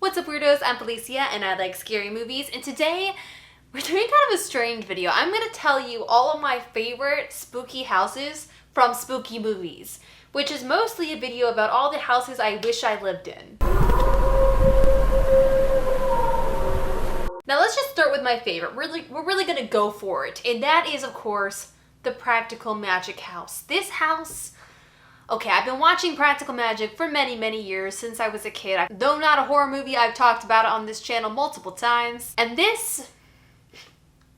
what's up weirdos? I'm Felicia and I like scary movies, and today we're doing kind of a strange video. I'm gonna tell you all of my favorite spooky houses from spooky movies, which is mostly a video about all the houses I wish I lived in. Now let's just start with my favorite. We're really gonna go for it, and that is of course the Practical Magic house. This house, okay, I've been watching Practical Magic for many years, since I was a kid. Though not a horror movie, I've talked about it on this channel multiple times. And this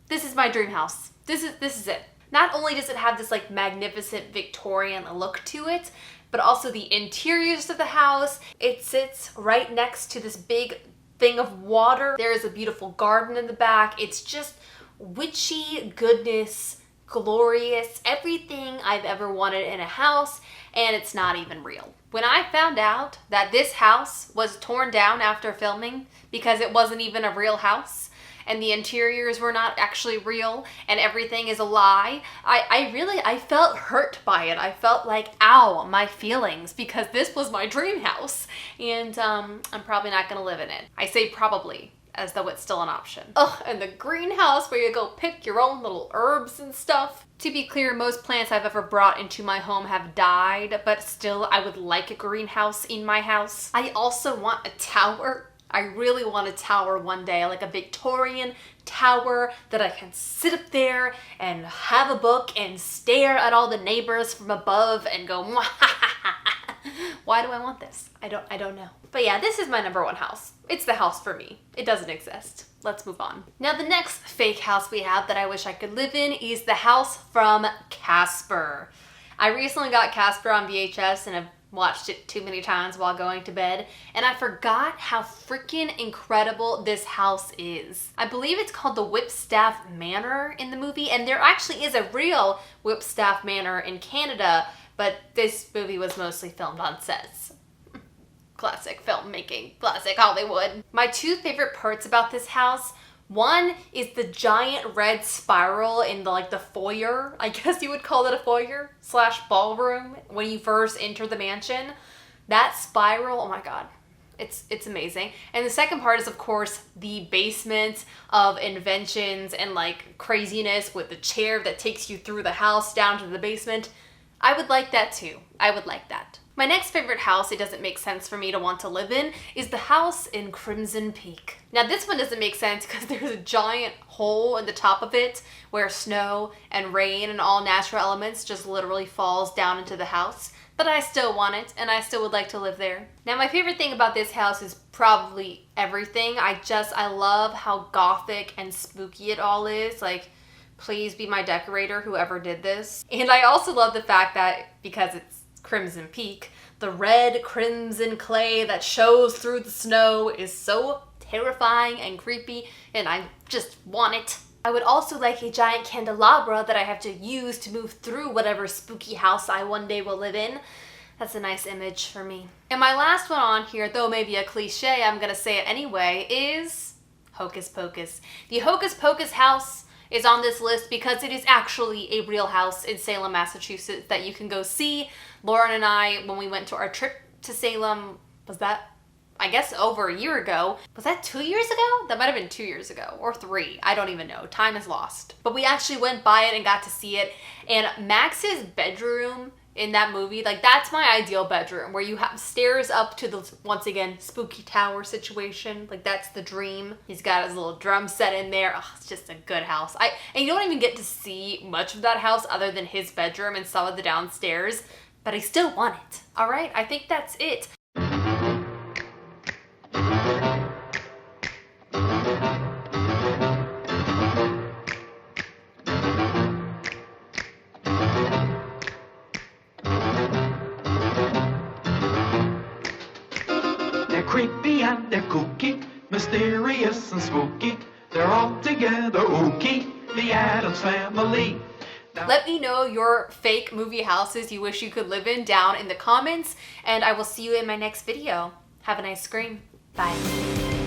is my dream house. This is it. Not only does it have this like magnificent Victorian look to it, but also the interiors of the house. It sits right next to this big thing of water. There is a beautiful garden in the back. It's just witchy goodness, glorious, everything I've ever wanted in a house, and it's not even real. When I found out that this house was torn down after filming because it wasn't even a real house and the interiors were not actually real and everything is a lie, I felt hurt by it. I felt like, ow, my feelings, because this was my dream house, and I'm probably not gonna live in it. I say probably, as though it's still an option. Oh, and the greenhouse where you go pick your own little herbs and stuff. To be clear, most plants I've ever brought into my home have died, but still I would like a greenhouse in my house. I also want a tower. I really want a tower one day, like a Victorian tower that I can sit up there and have a book and stare at all the neighbors from above and go, why do I want this? I don't know. But yeah, this is my number one house. It's the house for me. It doesn't exist. Let's move on. Now the next fake house we have that I wish I could live in is the house from Casper. I recently got Casper on VHS and have watched it too many times while going to bed, and I forgot how freaking incredible this house is. I believe it's called the Whipstaff Manor in the movie, and there actually is a real Whipstaff Manor in Canada, but this movie was mostly filmed on sets. Classic filmmaking, classic Hollywood. My two favorite parts about this house, one is the giant red spiral in the foyer. I guess you would call it a foyer / ballroom when you first enter the mansion. That spiral, oh my God, it's amazing. And the second part is of course the basement of inventions and like craziness with the chair that takes you through the house down to the basement. I would like that too. I would like that. My next favorite house it doesn't make sense for me to want to live in is the house in Crimson Peak. Now this one doesn't make sense because there's a giant hole in the top of it where snow and rain and all natural elements just literally falls down into the house. But I still want it, and I still would like to live there. Now my favorite thing about this house is probably everything. I love how gothic and spooky it all is. Like, please be my decorator, whoever did this. And I also love the fact that because it's Crimson Peak, the red crimson clay that shows through the snow is so terrifying and creepy, and I just want it. I would also like a giant candelabra that I have to use to move through whatever spooky house I one day will live in. That's a nice image for me. And my last one on here, though maybe a cliche, I'm gonna say it anyway, is Hocus Pocus. The Hocus Pocus house is on this list because it is actually a real house in Salem, Massachusetts that you can go see. Lauren and I, when we went to our trip to Salem, was that, I guess, over a year ago? Was that 2 years ago? That might have been 2 years ago, or 3. I don't even know. Time is lost. But we actually went by it and got to see it. And Max's bedroom in that movie, like that's my ideal bedroom, where you have stairs up to the, once again, spooky tower situation. Like that's the dream. He's got his little drum set in there. Oh, it's just a good house. And you don't even get to see much of that house other than his bedroom and some of the downstairs, but I still want it. All right, I think that's it. Creepy and they're kooky, mysterious and spooky. They're all together ooky, the Addams Family. Let me know your fake movie houses you wish you could live in down in the comments, and I will see you in my next video. Have a nice scream. Bye.